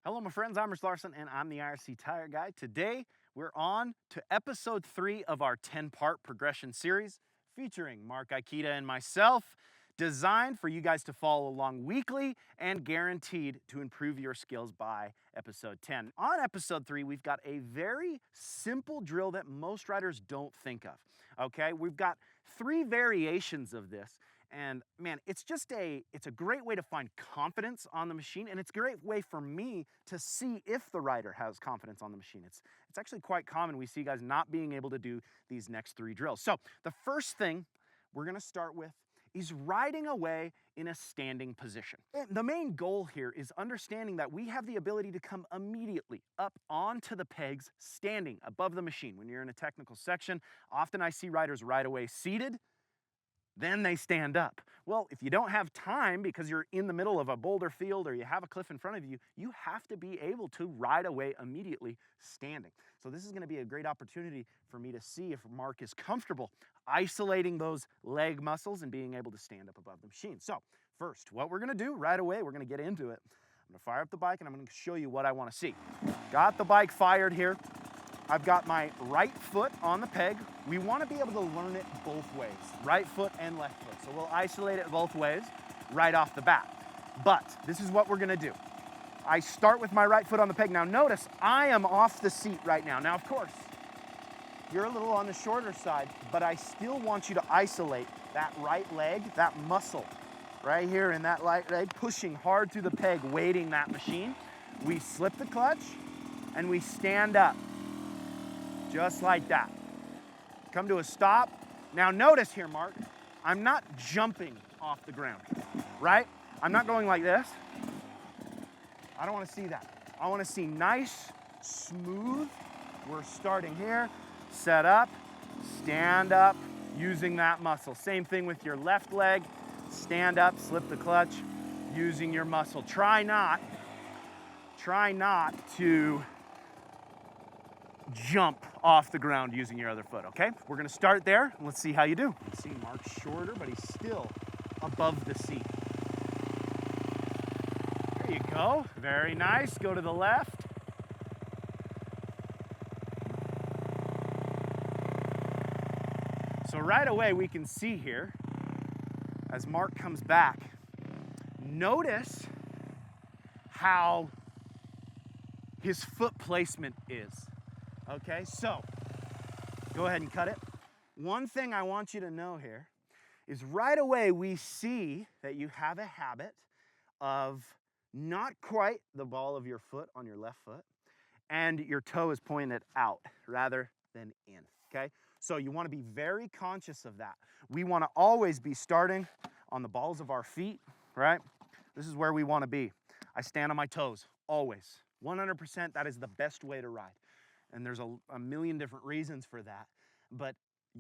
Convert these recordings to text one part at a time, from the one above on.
Hello, my friends. I'm Rich Larsen, and I'm the IRC Tire Guy. Today, we're on to episode 3 of our 10-part progression series featuring Marc and myself, designed for you guys to follow along weekly and guaranteed to improve your skills by episode 10. On episode 3, we've got a very simple drill that most riders don't think of, okay? We've got 3 variations of this. And man, it's a great way to find confidence on the machine, and it's a great way for me to see if the rider has confidence on the machine. It's actually quite common we see guys not being able to do these next 3 drills. So the first thing we're gonna start with is riding away in a standing position. And the main goal here is understanding that we have the ability to come immediately up onto the pegs standing above the machine. When you're in a technical section, often I see riders ride away seated, then they stand up. Well, if you don't have time because you're in the middle of a boulder field or you have a cliff in front of you, you have to be able to ride away immediately standing. So this is gonna be a great opportunity for me to see if Marc is comfortable isolating those leg muscles and being able to stand up above the machine. So first, what we're gonna do right away, we're gonna get into it. I'm gonna fire up the bike and I'm gonna show you what I wanna see. Got the bike fired here. I've got my right foot on the peg. We want to be able to learn it both ways, right foot and left foot. So we'll isolate it both ways right off the bat. But this is what we're gonna do. I start with my right foot on the peg. Now notice, I am off the seat right now. Now, of course, you're a little on the shorter side, but I still want you to isolate that right leg, that muscle right here in that right leg, pushing hard through the peg, weighting that machine. We slip the clutch and we stand up. Just like that. Come to a stop. Now notice here, Marc, I'm not jumping off the ground, right? I'm not going like this. I don't want to see that. I want to see nice, smooth. We're starting here, set up, stand up, using that muscle. Same thing with your left leg. Stand up, slip the clutch, using your muscle. Try not to jump off the ground using your other foot, okay? We're gonna start there, and let's see how you do. See, Marc's shorter, but he's still above the seat. There you go, very nice. Go to the left. So right away, we can see here, as Marc comes back, notice how his foot placement is. Okay, so go ahead and cut it. One thing I want you to know here is right away we see that you have a habit of not quite the ball of your foot on your left foot, and your toe is pointed out rather than in, okay? So you want to be very conscious of that. We want to always be starting on the balls of our feet, right? This is where we want to be. I stand on my toes, always. 100%, that is the best way to ride. And there's a million different reasons for that. But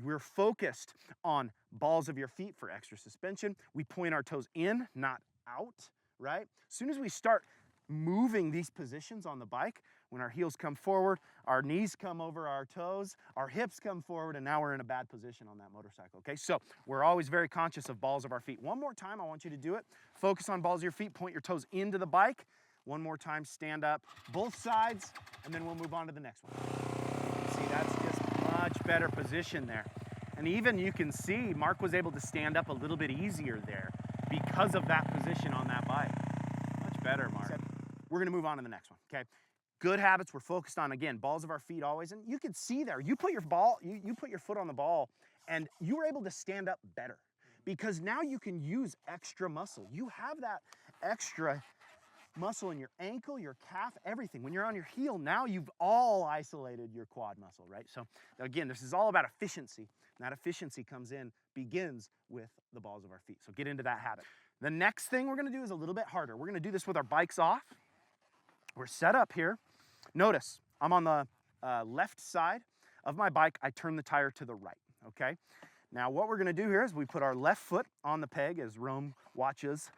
we're focused on balls of your feet for extra suspension. We point our toes in, not out, right? As soon as we start moving these positions on the bike, when our heels come forward, our knees come over our toes, our hips come forward, and now we're in a bad position on that motorcycle, okay? So we're always very conscious of balls of our feet. One more time, I want you to do it. Focus on balls of your feet, point your toes into the bike. One more time, stand up, both sides, and then we'll move on to the next one. See, that's just much better position there. And even you can see Marc was able to stand up a little bit easier there because of that position on that bike. Much better, Marc. We're gonna move on to the next one, okay? Good habits we're focused on, again, balls of our feet always. And you can see there, you put your foot on the ball and you were able to stand up better because now you can use extra muscle. You have that extra muscle in your ankle, your calf, everything. When you're on your heel, now you've all isolated your quad muscle, right? So again, this is all about efficiency. And that efficiency begins with the balls of our feet. So get into that habit. The next thing we're gonna do is a little bit harder. We're gonna do this with our bikes off. We're set up here. Notice, I'm on the left side of my bike. I turn the tire to the right, okay? Now what we're gonna do here is we put our left foot on the peg as Rome watches.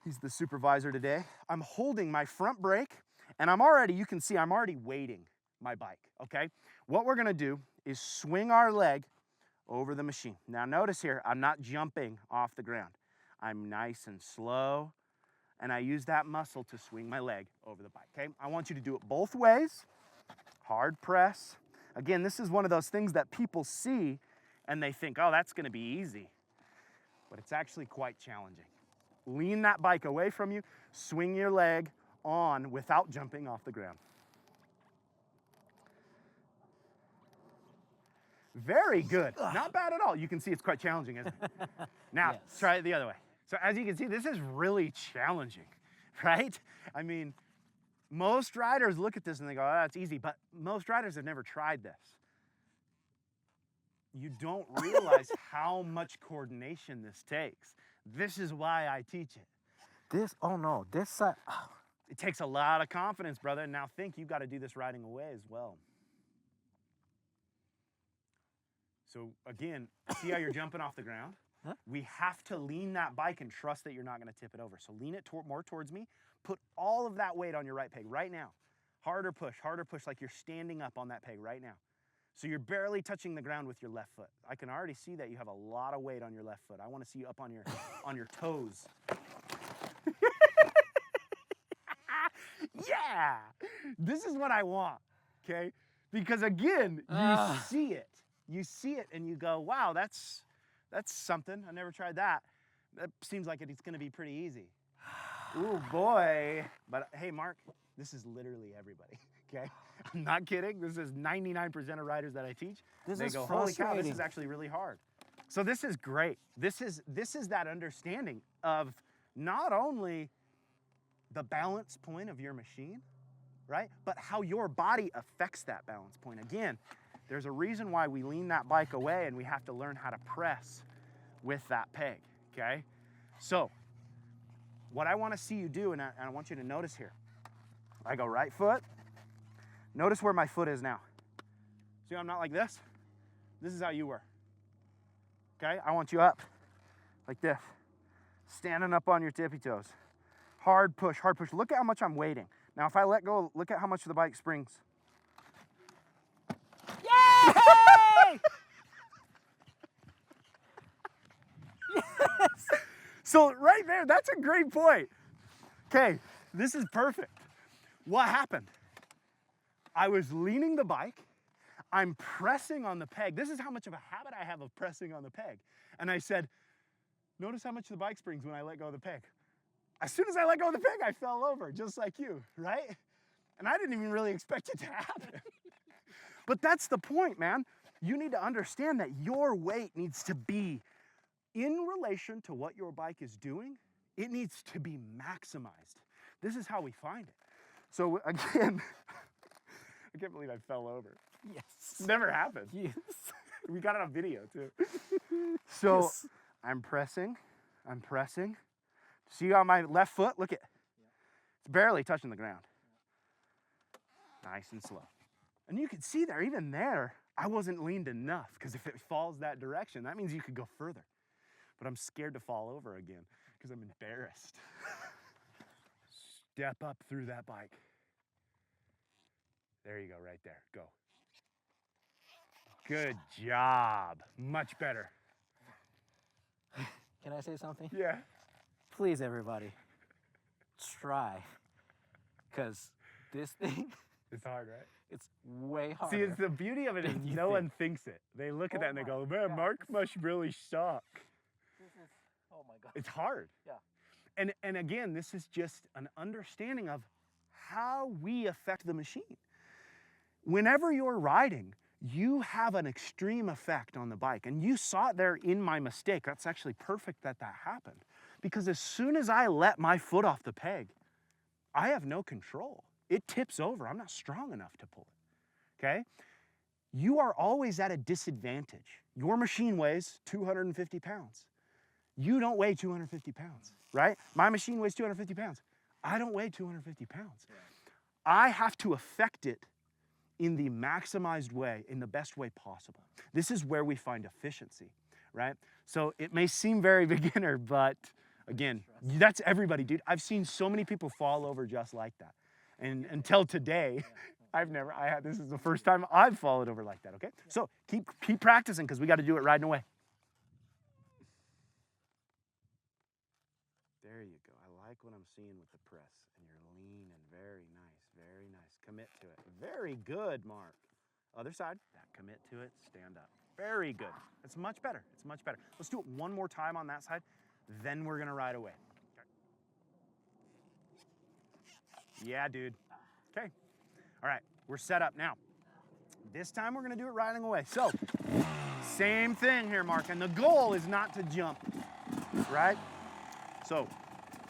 He's the supervisor today. I'm holding my front brake and you can see I'm already weighting my bike, okay? What we're gonna do is swing our leg over the machine. Now notice here, I'm not jumping off the ground. I'm nice and slow and I use that muscle to swing my leg over the bike, okay? I want you to do it both ways. Hard press. Again, this is one of those things that people see and they think, oh, that's gonna be easy. But it's actually quite challenging. Lean that bike away from you, swing your leg on without jumping off the ground. Very good. Not bad at all. You can see it's quite challenging, isn't it? Now, Yes. try it the other way. So as you can see, this is really challenging, right? I mean, most riders look at this and they go, oh, that's easy, but most riders have never tried this. You don't realize how much coordination this takes. This is why I teach it. This, oh no, this side. It takes a lot of confidence, brother. And now think you've got to do this riding away as well. So again, see how you're jumping off the ground? Huh? We have to lean that bike and trust that you're not going to tip it over. So lean it more towards me. Put all of that weight on your right peg right now. Harder push like you're standing up on that peg right now. So you're barely touching the ground with your left foot. I can already see that you have a lot of weight on your left foot. I want to see you up on your toes. Yeah, this is what I want, okay? Because again, you see it. You see it and you go, wow, that's something. I never tried that. That seems like it's gonna be pretty easy. Ooh, boy. But hey, Mark, this is literally everybody, okay? I'm not kidding. This is 99% of riders that I teach. They go, holy cow, this is actually really hard. So this is great. This is that understanding of not only the balance point of your machine, right? But how your body affects that balance point. Again, there's a reason why we lean that bike away and we have to learn how to press with that peg, okay? So what I want to see you do, and I want you to notice here, I go right foot. Notice where my foot is now. See, I'm not like this. This is how you were, okay? I want you up like this, standing up on your tippy toes. Hard push, hard push. Look at how much I'm weighting. Now, if I let go, look at how much the bike springs. Yay! Yes! So right there, that's a great point. Okay, this is perfect. What happened? I was leaning the bike. I'm pressing on the peg. This is how much of a habit I have of pressing on the peg. And I said, notice how much the bike springs when I let go of the peg. As soon as I let go of the peg, I fell over, just like you, right? And I didn't even really expect it to happen. But that's the point, man. You need to understand that your weight needs to be in relation to what your bike is doing. It needs to be maximized. This is how we find it. So again, I can't believe I fell over. Yes. Never happened. Yes. We got it on video too. So Yes. I'm pressing. See on my left foot, look at, it's barely touching the ground. Nice and slow. And you can see there, even there, I wasn't leaned enough, because if it falls that direction, that means you could go further. But I'm scared to fall over again because I'm embarrassed. Step up through that bike. There you go, right there, go. Good job, much better. Can I say something? Yeah. Please, everybody, try. Because this thing, It's hard, right? it's way harder. See, it's the beauty of it is than you no think. one thinks it. They look at that and they go, man, God, Mark must really suck. This is, oh my God. It's hard. Yeah. And again, this is just an understanding of how we affect the machine. Whenever you're riding, you have an extreme effect on the bike. And you saw it there in my mistake. That's actually perfect that that happened. Because as soon as I let my foot off the peg, I have no control. It tips over. I'm not strong enough to pull it, okay? You are always at a disadvantage. Your machine weighs 250 pounds. You don't weigh 250 pounds, right? My machine weighs 250 pounds. I don't weigh 250 pounds. Yeah. I have to affect it in the maximized way, in the best way possible. This is where we find efficiency, right? So it may seem very beginner, but again, that's everybody, dude. I've seen so many people fall over just like that. And until today, this is the first time I've fallen over like that, okay? So keep practicing, because we got to do it riding away. There you go, I like like what I'm seeing with the press. And you're leaning. Very nice, very nice. Commit to it. Very good, Mark. Other side. Yeah, commit to it, stand up. Very good. It's much better. It's much better. Let's do it one more time on that side. Then we're gonna ride away. Okay. Yeah, dude. Okay. All right, we're set up now. This time we're gonna do it riding away. So, same thing here, Mark. And the goal is not to jump, right? So,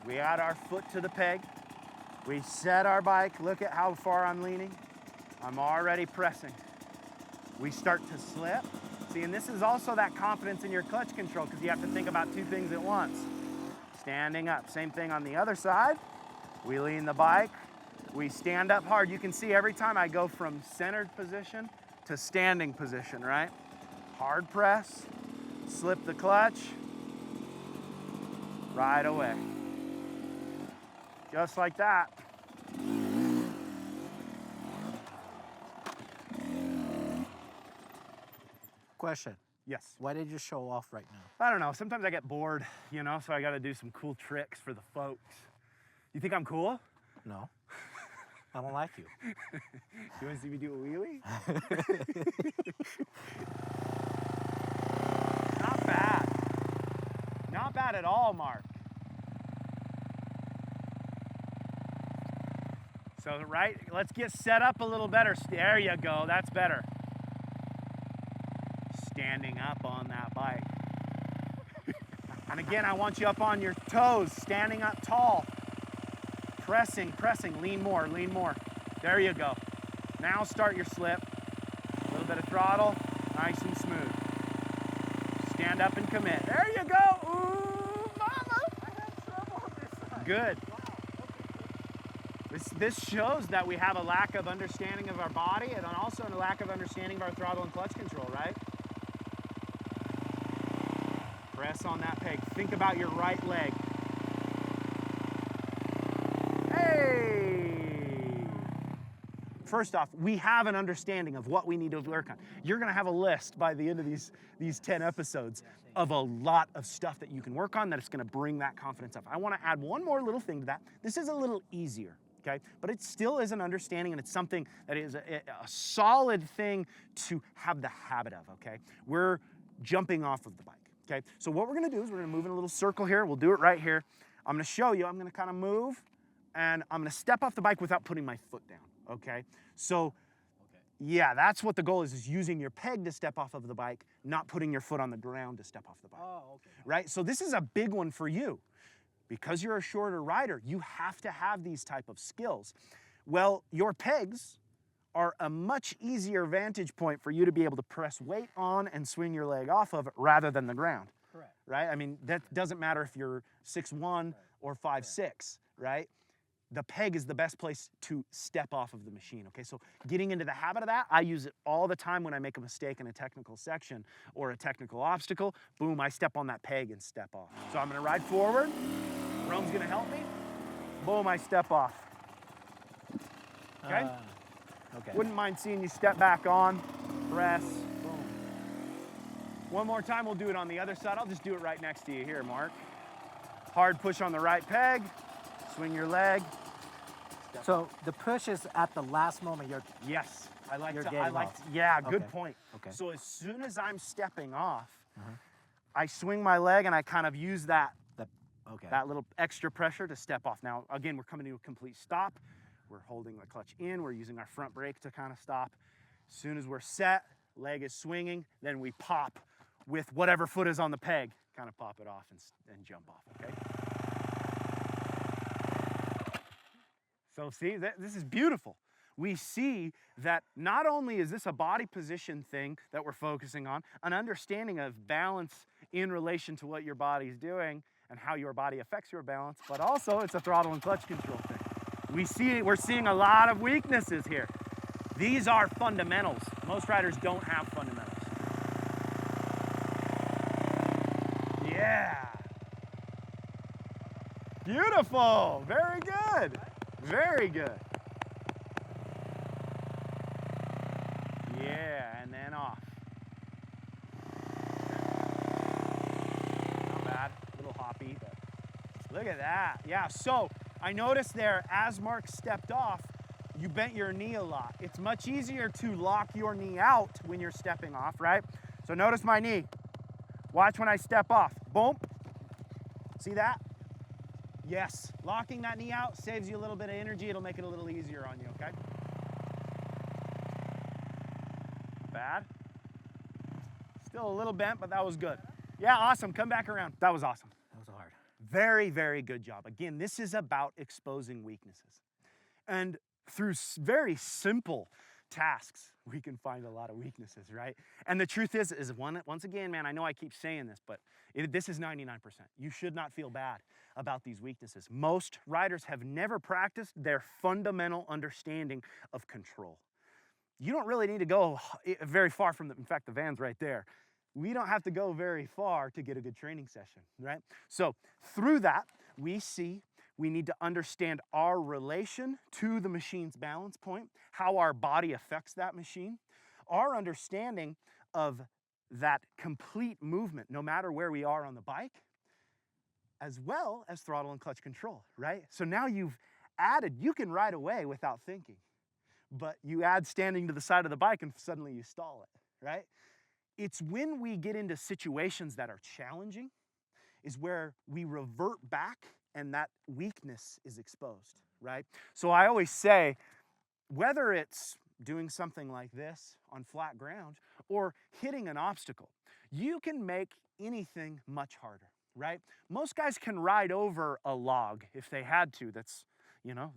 we add our foot to the peg. We set our bike. Look at how far I'm leaning. I'm already pressing. We start to slip. See, and this is also that confidence in your clutch control because you have to think about two things at once. Standing up. Same thing on the other side. We lean the bike. We stand up hard. You can see every time I go from centered position to standing position, right? Hard press, slip the clutch, ride away. Just like that. Question. Yes. Why did you show off right now? I don't know. Sometimes I get bored, you know, so I got to do some cool tricks for the folks. You think I'm cool? No. I don't like you. You want to see me do a wheelie? Not bad. Not bad at all, Mark. So, right, let's get set up a little better. There you go, that's better. Standing up on that bike. And again, I want you up on your toes, standing up tall. Pressing, pressing, lean more, lean more. There you go. Now start your slip. A little bit of throttle, nice and smooth. Stand up and commit. There you go. Ooh, mama. I had trouble on this side. Good. Wow. Okay. This shows that we have a lack of understanding of our body and also a lack of understanding of our throttle and clutch control, right? Press on that peg. Think about your right leg. Hey! First off, we have an understanding of what we need to work on. You're gonna have a list by the end of these 10 episodes of a lot of stuff that you can work on that's gonna bring that confidence up. I wanna add one more little thing to that. This is a little easier, okay? But it still is an understanding and it's something that is a solid thing to have the habit of, okay? We're jumping off of the bike, okay? So what we're gonna do is we're gonna move in a little circle here. We'll do it right here. I'm gonna show you, I'm gonna kind of move and I'm gonna step off the bike without putting my foot down, okay? So, yeah, that's what the goal is using your peg to step off of the bike, not putting your foot on the ground to step off the bike. Oh, okay. Right? So this is a big one for you. Because you're a shorter rider, you have to have these type of skills. Well, your pegs are a much easier vantage point for you to be able to press weight on and swing your leg off of rather than the ground. Correct. Right? I mean, that doesn't matter if you're 6'1" or 5'6", right? The peg is the best place to step off of the machine, okay? So getting into the habit of that, I use it all the time when I make a mistake in a technical section or a technical obstacle. Boom, I step on that peg and step off. So I'm gonna ride forward. Rome's gonna help me. Boom, I step off. Okay? Okay. Wouldn't mind seeing you step back on, press, boom. One more time, we'll do it on the other side. I'll just do it right next to you here, Mark. Hard push on the right peg, swing your leg. So the push is at the last moment you're Yes, I like You're to, getting off. yeah, good Okay. point. Okay. So as soon as I'm stepping off, I swing my leg and I kind of use that little extra pressure to step off. Now, again, we're coming to a complete stop. We're holding the clutch in. We're using our front brake to kind of stop. As soon as we're set, leg is swinging, then we pop with whatever foot is on the peg, kind of pop it off and jump off, okay? So see, this is beautiful. We see that not only is this a body position thing that we're focusing on, an understanding of balance in relation to what your body's doing and how your body affects your balance, but also it's a throttle and clutch control thing. We're seeing a lot of weaknesses here. These are fundamentals. Most riders don't have fundamentals. Yeah. Beautiful. Very good. Very good. Yeah, and then off. Not bad. A little hoppy, but look Look at that. Yeah, so I noticed there as Marc stepped off, you bent your knee a lot. It's much easier to lock your knee out when you're stepping off, right? So notice my knee. Watch when I step off. Boom. See that? Yes, locking that knee out saves you a little bit of energy. It'll make it a little easier on you, okay? Bad. Still a little bent, but that was good. Yeah, awesome. Come back around. That was awesome. That was hard. Very, very good job. Again, this is about exposing weaknesses. And through very simple tasks, we can find a lot of weaknesses, right? And the truth is once again, man, I know I keep saying this, but this is 99%. You should not feel bad about these weaknesses. Most riders have never practiced their fundamental understanding of control. You don't really need to go very far from in fact, the van's right there. We don't have to go very far to get a good training session, right? So through that, we see we need to understand our relation to the machine's balance point, how our body affects that machine, our understanding of that complete movement, no matter where we are on the bike, as well as throttle and clutch control, right? So now you've added, you can ride away without thinking, but you add standing to the side of the bike and suddenly you stall it, right? It's when we get into situations that are challenging is where we revert back and that weakness is exposed, right? So I always say, whether it's doing something like this on flat ground or hitting an obstacle, you can make anything much harder, right? Most guys can ride over a log if they had to that's,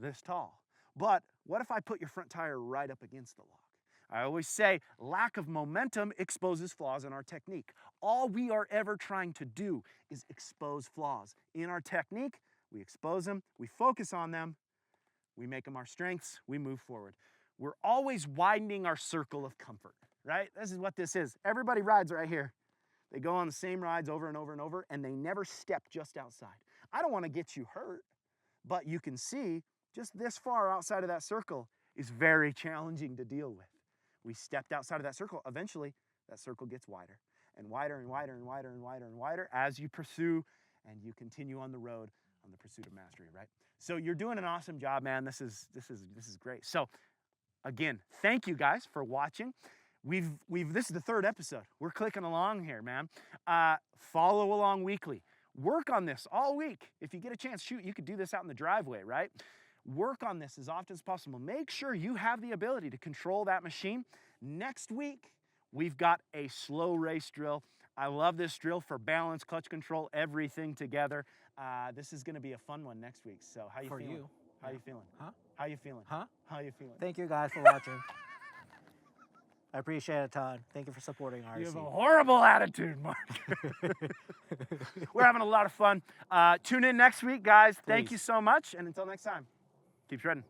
this tall. But what if I put your front tire right up against the log? I always say lack of momentum exposes flaws in our technique. All we are ever trying to do is expose flaws in our technique. We expose them, we focus on them, we make them our strengths, we move forward. We're always widening our circle of comfort, right? This is what this is. Everybody rides right here. They go on the same rides over and over and over, and they never step just outside. I don't want to get you hurt, but you can see just this far outside of that circle is very challenging to deal with. We stepped outside of that circle. Eventually, that circle gets wider and wider and wider and wider and wider and wider as you pursue and you continue on the road on the pursuit of mastery, right? So you're doing an awesome job, man. This is great. So again, thank you guys for watching. This is the 3rd episode. We're clicking along here, man. Follow along weekly. Work on this all week. If you get a chance, shoot, you could do this out in the driveway, right? Work on this as often as possible. Make sure you have the ability to control that machine. Next week, we've got a slow race drill. I love this drill for balance, clutch control, everything together. This is going to be a fun one next week. So how you feeling? For you. How you feeling? Huh? How you feeling? Huh? How you feeling? Thank you guys for watching. I appreciate it, Todd. Thank you for supporting IRC. You have a horrible attitude, Marc. We're having a lot of fun. Tune in next week, guys. Thank you so much. And until next time, keep shredding.